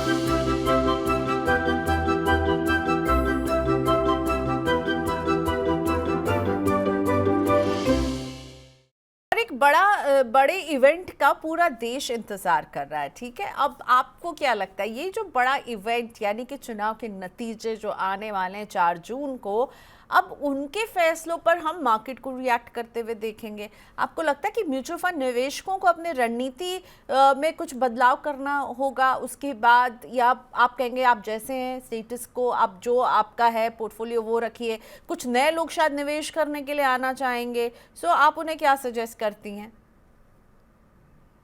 एक बड़े इवेंट का पूरा देश इंतजार कर रहा है, ठीक है। अब आपको क्या लगता है ये जो बड़ा इवेंट यानी कि चुनाव के नतीजे जो आने वाले हैं 4 जून को, अब उनके फैसलों पर हम मार्केट को रिएक्ट करते हुए देखेंगे? आपको लगता है कि म्यूचुअल फंड निवेशकों को अपने रणनीति में कुछ बदलाव करना होगा उसके बाद, या आप कहेंगे आप जैसे हैं स्टेटस को, आप जो आपका है पोर्टफोलियो वो रखिए, कुछ नए लोग शायद निवेश करने के लिए आना चाहेंगे, सो आप उन्हें क्या सजेस्ट करती हैं?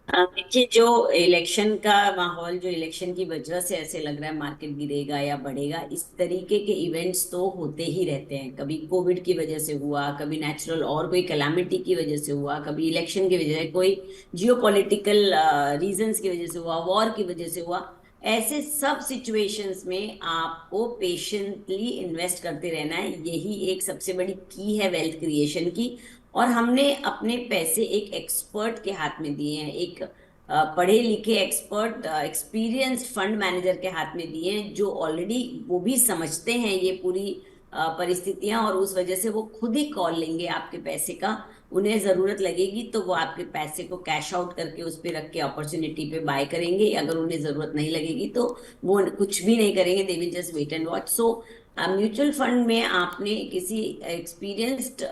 देखिए, जो इलेक्शन का माहौल, जो इलेक्शन की वजह से ऐसे लग रहा है मार्केट गिरेगा या बढ़ेगा, इस तरीके के इवेंट्स तो होते ही रहते हैं। कभी कोविड की वजह से हुआ, कभी नेचुरल और कोई कैलामिटी की वजह से हुआ, कभी इलेक्शन की वजह से, कोई जियोपॉलिटिकल रीजंस की वजह से हुआ, वॉर की वजह से हुआ। ऐसे सब सिचुएशंस में आपको पेशेंटली इन्वेस्ट करते रहना है। यही एक सबसे बड़ी की है वेल्थ क्रिएशन की। और हमने अपने पैसे एक एक्सपर्ट के हाथ में दिए हैं, एक पढ़े लिखे एक्सपर्ट एक्सपीरियंस्ड फंड मैनेजर के हाथ में दिए हैं, जो ऑलरेडी वो भी समझते हैं ये पूरी परिस्थितियां, और उस वजह से वो खुद ही कॉल लेंगे आपके पैसे का। उन्हें जरूरत लगेगी तो वो आपके पैसे को कैश आउट करके उस पे रख के अपॉर्चुनिटी पे बाय करेंगे। अगर उन्हें जरूरत नहीं लगेगी तो वो कुछ भी नहीं करेंगे, they will just wait and watch. So mutual fund में आपने किसी एक्सपीरियंस्ड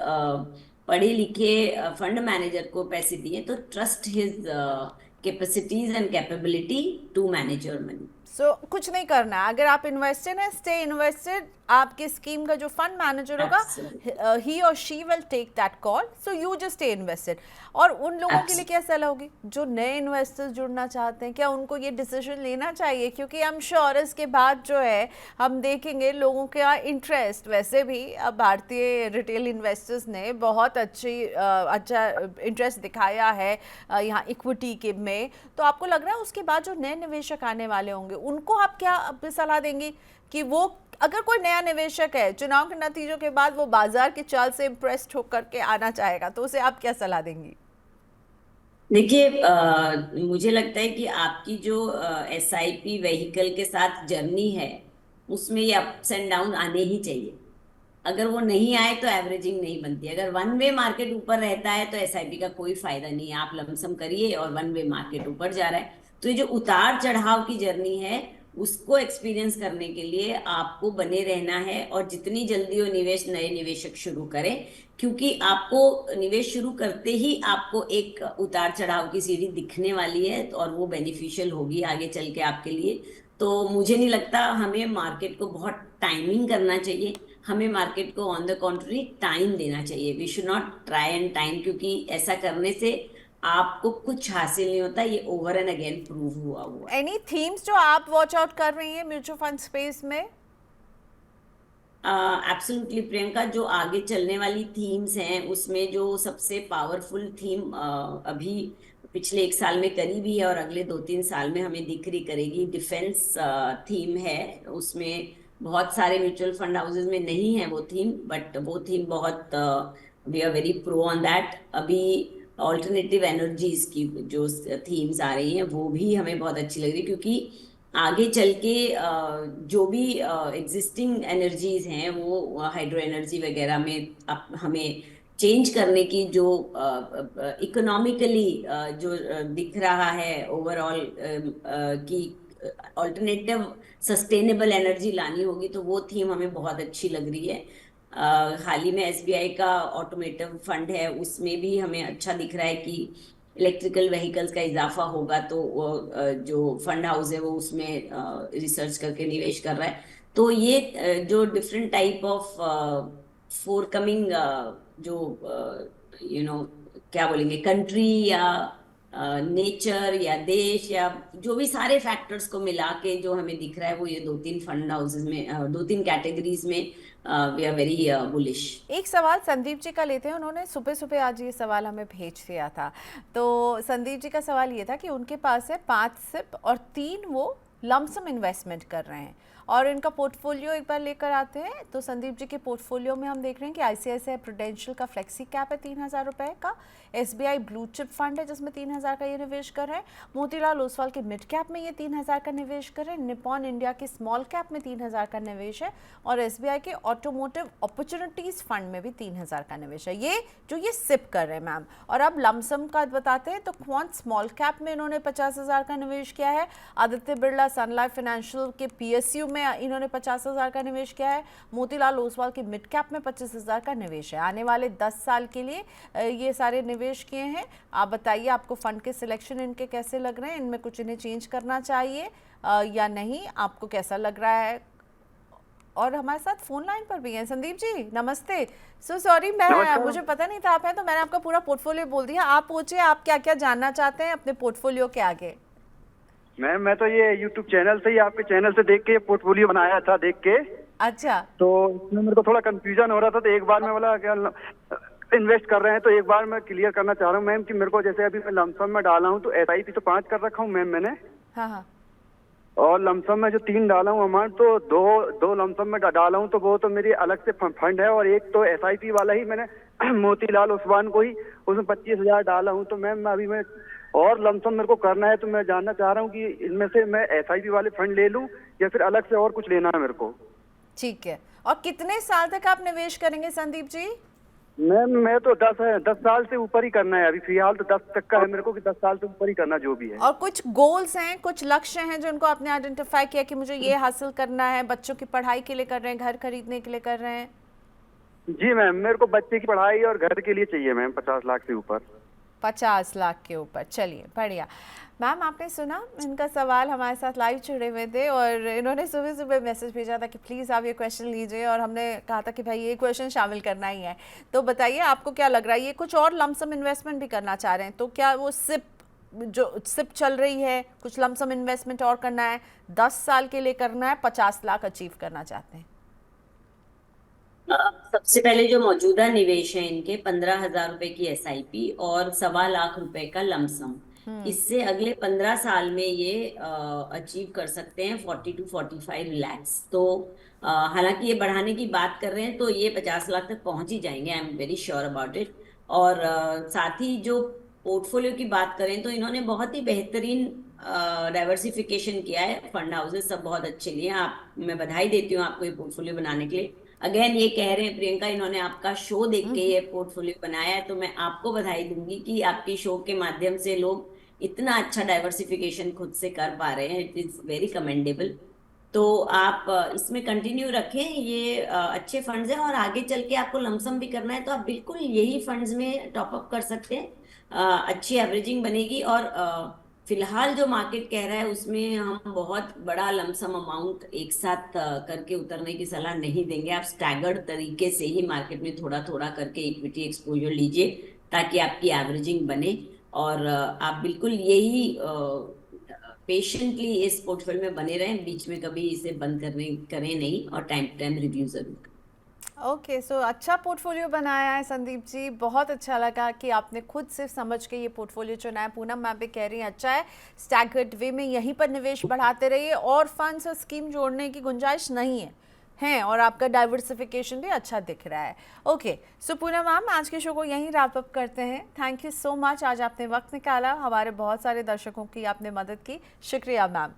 पढ़े लिखे फंड मैनेजर को पैसे दिए तो trust his capacities and capability to manage your money. So कुछ नहीं करना है, अगर आप इन्वेस्टेड हैं स्टे इन्वेस्टेड। आपके स्कीम का जो फंड मैनेजर होगा ही और she will take that call, so you just stay invested. और उन लोगों के लिए क्या सलाह होगी जो नए इन्वेस्टर्स जुड़ना चाहते हैं, क्या उनको ये डिसीजन लेना चाहिए? क्योंकि आई एम श्योर इसके बाद जो है हम देखेंगे लोगों का इंटरेस्ट, वैसे भी अब भारतीय रिटेल इन्वेस्टर्स ने बहुत अच्छा इंटरेस्ट दिखाया है यहाँ इक्विटी के में। तो आपको लग रहा है उसके बाद जो नए निवेशक आने वाले होंगे उनको आप क्या अपनी सलाह देंगी कि वो, अगर कोई नया निवेशक है चुनाव के नतीजों के बाद वो बाजार की चाल से इम्प्रेस्ड होकर के आना चाहेगा, तो उसे आप क्या सलाह देंगी? देखिए, मुझे लगता है कि आपकी जो SIP व्हीकल के साथ जर्नी है उसमें ये अप्स एंड डाउन आने ही चाहिए। अगर वो नहीं आए तो एवरेजिंग नहीं बनती। अगर वन वे मार्केट ऊपर रहता है तो SIP का कोई फायदा नहीं है। आप लमसम करिए और वन वे मार्केट ऊपर जा रहा है, तो ये जो उतार चढ़ाव की जर्नी है उसको एक्सपीरियंस करने के लिए आपको बने रहना है। और जितनी जल्दी वो निवेश नए निवेशक शुरू करें, क्योंकि आपको निवेश शुरू करते ही आपको एक उतार चढ़ाव की सीढ़ी दिखने वाली है, और वो बेनिफिशियल होगी आगे चल के आपके लिए। तो मुझे नहीं लगता हमें मार्केट को बहुत टाइमिंग करना चाहिए। हमें मार्केट को ऑन द कॉन्ट्री टाइम देना चाहिए। We should not try and time, क्योंकि ऐसा करने से आपको कुछ हासिल नहीं होता। ये ओवर एंड अगेन प्रूव हुआ हुआ है। एनी थीम्स जो आप वॉच आउट कर रही हैं म्यूचुअल फंड स्पेस में? एब्सोल्युटली प्रियंका, जो आगे चलने वाली थीम्स हैं उसमें जो सबसे पावरफुल थीम अभी पिछले 1 साल में करी भी है और अगले 2-3 साल में हमें दिख रही करेगी, डिफेंस थीम है। उसमें बहुत सारे म्यूचुअल फंड हाउसेज में नहीं है वो थीम, बट वो थीम बहुत, we are very pro on that. अभी ऑल्टरनेटिव एनर्जीज की जो थीम्स आ रही हैं वो भी हमें बहुत अच्छी लग रही है, क्योंकि आगे चल के जो भी एग्जिस्टिंग एनर्जीज हैं वो हाइड्रो एनर्जी वगैरह में हमें चेंज करने की जो इकोनॉमिकली जो दिख रहा है ओवरऑल कि ऑल्टरनेटिव सस्टेनेबल एनर्जी लानी होगी, तो वो थीम हमें बहुत अच्छी लग रही है। हाल ही में SBI का ऑटोमेटिव फंड है, उसमें भी हमें अच्छा दिख रहा है कि इलेक्ट्रिकल व्हीकल्स का इजाफा होगा, तो वो जो फंड हाउस है वो उसमें रिसर्च करके निवेश कर रहा है। तो ये जो डिफरेंट टाइप ऑफ फोरकमिंग जो क्या बोलेंगे, कंट्री या नेचर या देश या जो भी सारे फैक्टर्स को मिला के जो हमें दिख रहा है, वो ये 2-3 फंड हाउसेज में, 2-3 कैटेगरीज में वी आर वेरी बुलिश। एक सवाल संदीप जी का लेते हैं, उन्होंने सुबह सुबह आज ये सवाल हमें भेज दिया था। तो संदीप जी का सवाल ये था कि उनके पास है 5 SIP और 3 वो लमसम इन्वेस्टमेंट कर रहे हैं, और इनका पोर्टफोलियो एक बार लेकर आते हैं। तो संदीप जी के पोर्टफोलियो में हम देख रहे हैं कि आईसीआईसीआई प्रूडेंशियल का फ्लेक्सी कैप है 3000 रुपए का, एसबीआई ब्लू चिप फंड है जिसमें 3000 का ये निवेश कर रहे हैं, मोतीलाल ओसवाल के मिड कैप में ये 3000 का निवेश कर रहे हैं, निपॉन इंडिया के स्मॉल कैप में 3000 का निवेश है और एसबीआई के ऑटोमोटिव अपॉर्चुनिटीज फंड में भी 3000 का निवेश है। ये जो ये सिप कर रहे हैं मैम। और अब लमसम का बताते हैं तो क्वांट स्मॉल कैप में इन्होंने 50,000 का निवेश किया है, आदित्य बिरला सन लाइफ फाइनेंशियल के पीएसयू में इन्होंने 50,000 का निवेश किया है, मोतीलाल ओसवाल के मिड कैप में 25,000 का निवेश है। आने वाले 10 साल के लिए ये सारे निवेश किए हैं। आप बताइए आपको फंड के सिलेक्शन इनके कैसे लग रहे हैं, इनमें कुछ इन्हें चेंज करना चाहिए या नहीं, आपको कैसा लग रहा है? और हमारे साथ फोन लाइन पर भी हैं संदीप जी, नमस्ते। सो सॉरी, मुझे पता नहीं था आप हैं, तो मैंने आपका पूरा पोर्टफोलियो बोल दिया। आप पूछिए आप क्या क्या जानना चाहते हैं अपने पोर्टफोलियो के आगे। मैम मैं तो ये यूट्यूब चैनल से ही, आपके चैनल से देख के पोर्टफोलियो बनाया था देख के। अच्छा। तो इसमें मेरे को थोड़ा कंफ्यूजन हो रहा था, तो एक बार मैं बोला क्या इन्वेस्ट कर रहे हैं, तो एक बार मैं क्लियर करना चाह रहा हूँ मैम कि मेरे को जैसे अभी मैं लमसम में डाला हूँ तो एसआईपी तो 5 कर रखा हूँ मैम मैंने। हाँ। और लमसम में जो 3 डाला हूँ अमाउंट, तो दो लमसम में डाला हूँ, तो वो तो मेरी अलग से फंड है, और एक तो एसआईपी वाला ही मैंने मोतीलाल ओसवाल को ही उसमें 25,000 डाला हूँ। तो मैम अभी मैं और लमसम मेरे को करना है, तो मैं जानना चाह रहा हूँ कि इनमें से मैं एसआईपी वाले फंड ले लूँ या फिर अलग से और कुछ लेना है मेरे को। ठीक है। और कितने साल तक आप निवेश करेंगे संदीप जी? मैम मैं तो 10 साल से ऊपर ही करना है अभी फिलहाल, तो 10 तक का है मेरे को कि 10 साल से ऊपर ही करना जो भी है। और कुछ गोल्स हैं, कुछ लक्ष्य हैं जो इनको आपने आइडेंटिफाई किया कि मुझे ये हासिल करना है? बच्चों की पढ़ाई के लिए कर रहे हैं, घर खरीदने के लिए कर रहे हैं? जी मैम, मेरे को बच्चे की पढ़ाई और घर के लिए चाहिए मैम 50 लाख से ऊपर। 50 लाख के ऊपर, चलिए बढ़िया। मैम आपने सुना इनका सवाल, हमारे साथ लाइव जुड़े हुए थे और इन्होंने सुबह सुबह मैसेज भेजा था कि प्लीज़ आप ये क्वेश्चन लीजिए, और हमने कहा था कि भाई ये क्वेश्चन शामिल करना ही है। तो बताइए आपको क्या लग रहा है, ये कुछ और लमसम इन्वेस्टमेंट भी करना चाह रहे हैं, तो क्या वो सिप चल रही है, कुछ लमसम इन्वेस्टमेंट और करना है, 10 साल के लिए करना है, 50 लाख अचीव करना चाहते हैं? सबसे पहले जो मौजूदा निवेश है इनके 15,000 रुपए की एसआईपी और 1.25 लाख रुपए का लमसम, इससे अगले 15 साल में ये अचीव कर सकते हैं 40 to 45 lakhs। तो हालांकि ये बढ़ाने की बात कर रहे हैं तो ये 50 लाख तक पहुंच ही जाएंगे, I am very sure about it. और साथ ही जो पोर्टफोलियो की बात करें तो इन्होंने बहुत ही बेहतरीन डाइवर्सिफिकेशन किया है, फंड हाउसेस सब बहुत अच्छे लिए हैं। मैं बधाई देती हूँ आपको ये पोर्टफोलियो बनाने के लिए। अगेन ये कह रहे हैं प्रियंका इन्होंने आपका शो देख के ये पोर्टफोलियो बनाया है, तो मैं आपको बधाई दूंगी कि आपकी शो के माध्यम से लोग इतना अच्छा डाइवर्सिफिकेशन खुद से कर पा रहे हैं। It is very commendable. तो आप इसमें कंटिन्यू रखें, ये अच्छे फंड्स हैं, और आगे चल के आपको लमसम भी करना है तो आप बिल्कुल यही फंड्स में टॉपअप कर सकते हैं। अच्छी एवरेजिंग बनेगी। और फिलहाल जो मार्केट कह रहा है उसमें हम बहुत बड़ा लमसम अमाउंट एक साथ करके उतरने की सलाह नहीं देंगे। आप स्टैगर्ड तरीके से ही मार्केट में थोड़ा थोड़ा करके इक्विटी एक्सपोजर लीजिए ताकि आपकी एवरेजिंग बने, और आप बिल्कुल यही पेशेंटली इस पोर्टफोलियो में बने रहें, बीच में कभी इसे बंद करें नहीं, और टाइम टू टाइम रिव्यू जरूर। ओके, सो अच्छा पोर्टफोलियो बनाया है संदीप जी, बहुत अच्छा लगा कि आपने खुद से समझ के ये पोर्टफोलियो चुना है। पूनम मैम भी कह रही हैं अच्छा है, स्टैगर्ड वे में यहीं पर निवेश बढ़ाते रहिए, और फंड्स और स्कीम जोड़ने की गुंजाइश नहीं है और आपका डाइवर्सिफिकेशन भी अच्छा दिख रहा है। ओके, सो पूनम मैम आज के शो को यहीं रैप अप करते हैं। थैंक यू सो मच, आज आपने वक्त निकाला, हमारे बहुत सारे दर्शकों की आपने मदद की, शुक्रिया मैम।